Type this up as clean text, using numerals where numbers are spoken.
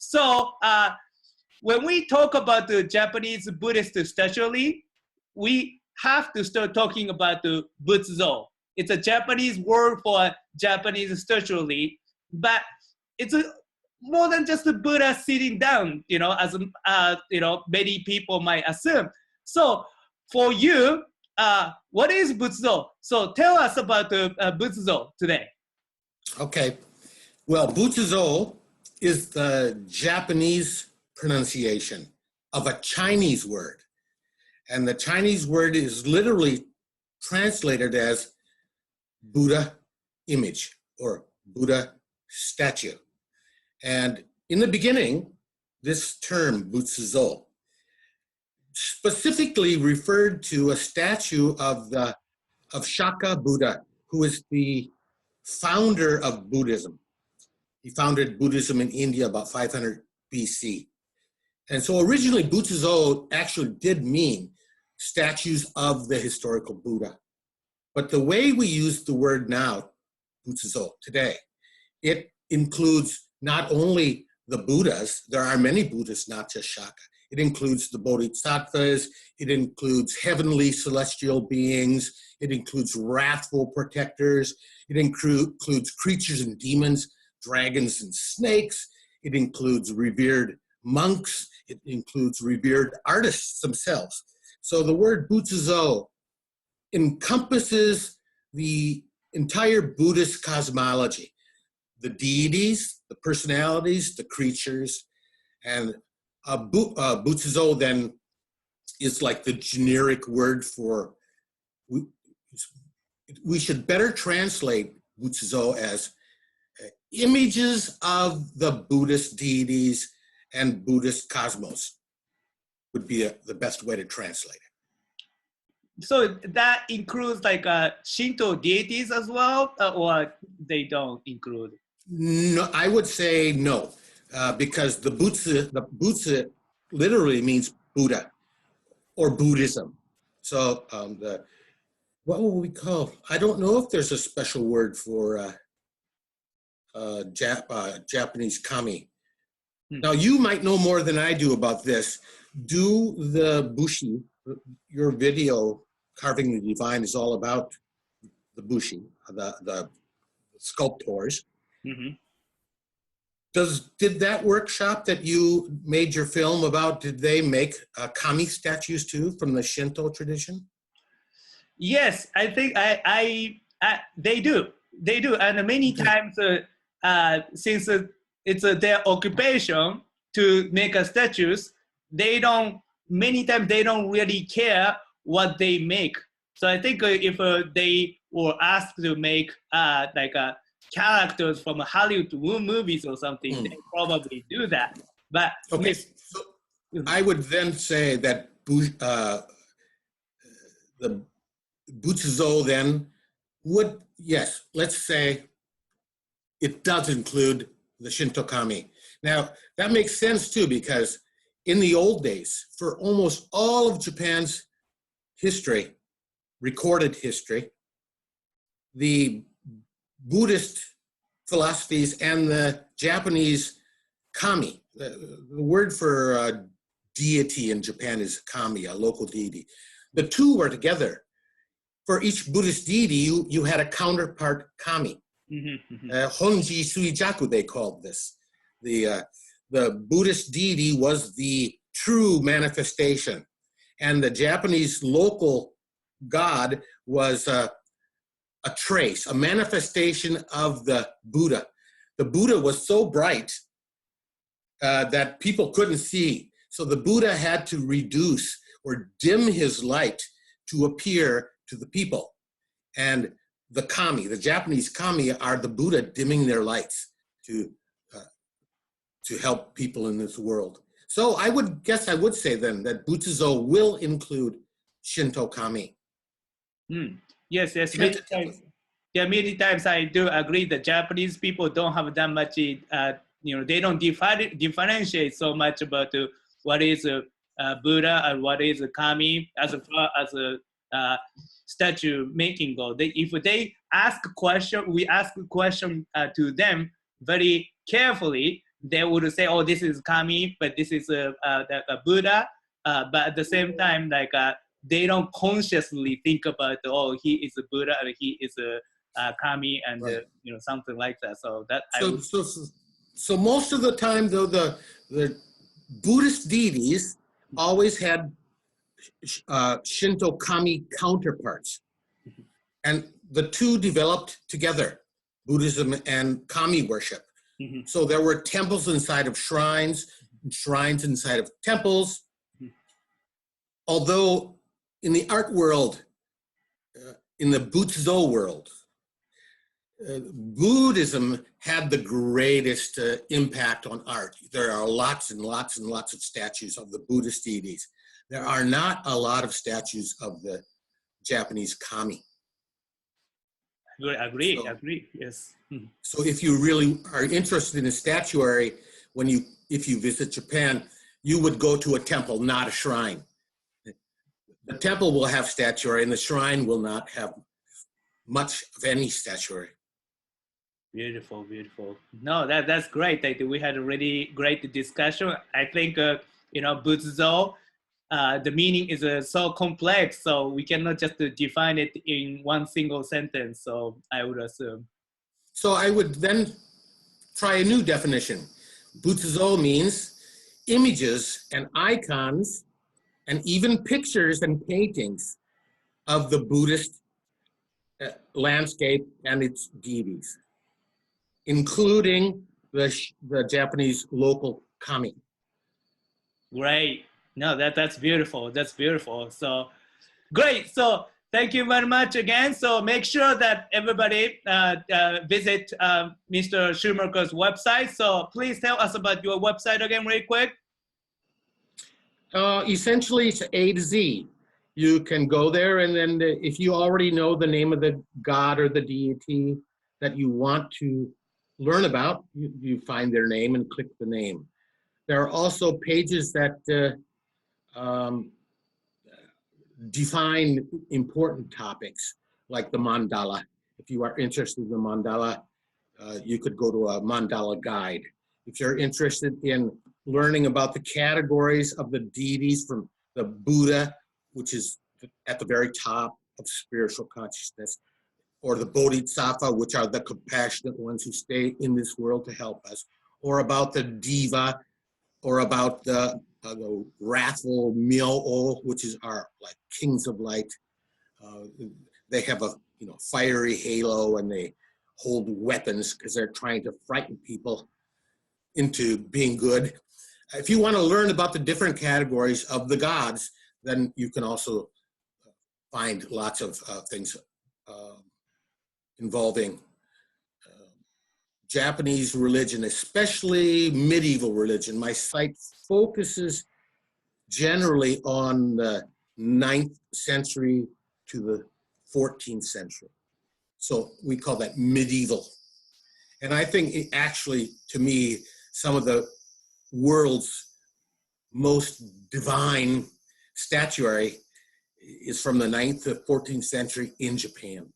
So when we talk about the Japanese Buddhist statuary, we have to start talking about the Butsuzo. It's a Japanese word for Japanese statuary, but it's more than just a Buddha sitting down, as many people might assume. So for you, what is Butsuzo? So tell us about the Butsuzo today. Okay. Well, Butsuzo is the Japanese pronunciation of a Chinese word. And the Chinese word is literally translated as Buddha image or Buddha statue. And in the beginning, this term, Butsuzo, specifically referred to a statue of Shaka Buddha, who is the founder of Buddhism. He founded Buddhism in India about 500 BC. And so originally, Butsuzo actually did mean statues of the historical Buddha. But the way we use the word now, Butsuzo, today, it includes not only the Buddhas, there are many Buddhas, not just Shaka. It includes the Bodhisattvas, it includes heavenly celestial beings, it includes wrathful protectors, it includes creatures and demons, dragons and snakes, it includes revered monks, it includes revered artists themselves. So the word Butsuzo encompasses the entire Buddhist cosmology, the deities, the personalities, the creatures, and Butsuzo then is like the generic word for, we should better translate Butsuzo as images of the Buddhist deities and Buddhist cosmos would be the best way to translate it. So that includes like Shinto deities as well, or they don't include? No, I would say no, because the Butsu literally means Buddha or Buddhism. So what will we call? I don't know if there's a special word for Japanese kami. Now, you might know more than I do about this. Do the Bushi, your video, Carving the Divine, is all about the Bushi, the sculptors. Mm-hmm. Did that workshop that you made your film about, did they make kami statues too from the Shinto tradition? Yes, I think they do. They do, and many times since it's their occupation to make statues, many times they don't really care what they make. So I think if they were asked to make characters from Hollywood movies or something, they probably do that. But okay, so I would then say that the Butsuzo then would, yes, let's say it does include the Shinto kami. Now, that makes sense too, because in the old days, for almost all of Japan's history, recorded history, the Buddhist philosophies and the Japanese kami, the word for deity in Japan is kami, a local deity. The two were together. For each Buddhist deity, you had a counterpart kami. Honji Suijaku, they called this. The Buddhist deity was the true manifestation, and the Japanese local god was a trace, a manifestation of the Buddha. The Buddha was so bright that people couldn't see, so the Buddha had to reduce or dim his light to appear to the people. And the kami, the Japanese kami, are the Buddha dimming their lights to help people in this world. So I would say then that Butsuzo will include Shinto kami. Yes, many times. Yeah, many times I do agree that Japanese people don't have that much, they don't differentiate so much about what is Buddha and what is kami as a statue making goal. If they ask a question, we ask a question to them very carefully, they would say, oh, this is Kami, but this is a Buddha. But at the same time, like they don't consciously think about, oh, he is a Buddha or he is a Kami, and Right. you know, something like that. So that So most of the time, though, the Buddhist deities always had Shinto Kami counterparts, and the two developed together, Buddhism and Kami worship. Mm-hmm. So there were temples inside of shrines, and shrines inside of temples. Mm-hmm. Although in the art world, in the Butsuzo world, Buddhism had the greatest impact on art. There are lots and lots and lots of statues of the Buddhist deities. There are not a lot of statues of the Japanese kami. Agree, yes. Mm-hmm. So if you really are interested in a statuary, if you visit Japan, you would go to a temple, not a shrine. The temple will have statuary, and the shrine will not have much of any statuary. Beautiful, beautiful. No, that's great. We had a really great discussion. I think you know, Butsuzo, the meaning is so complex, so we cannot just define it in one single sentence. So I would assume. So I would then try a new definition. Butsuzo means images and icons and even pictures and paintings of the Buddhist landscape and its deities, including the Japanese local kami. Great. No, that's beautiful. That's beautiful. So great. So thank you very much again. So make sure that everybody visit Mr. Schumacher's website. So please tell us about your website again really quick. Essentially, it's A to Z. You can go there, and then if you already know the name of the god or the deity that you want to learn about, you find their name and click the name. There are also pages that define important topics, like the mandala. If you are interested in the mandala, you could go to a mandala guide. If you're interested in learning about the categories of the deities, from the Buddha, which is at the very top of spiritual consciousness, or the Bodhisattva, which are the compassionate ones who stay in this world to help us, or about the Diva, or about the wrathful Myo-o, which is our like kings of light. They have a fiery halo, and they hold weapons because they're trying to frighten people into being good. If you want to learn about the different categories of the gods, then you can also find lots of things involving Japanese religion, especially medieval religion. My site focuses generally on the 9th century to the 14th century. So we call that medieval. And I think it actually, to me, some of the world's most divine statuary is from the 9th to 14th century in Japan.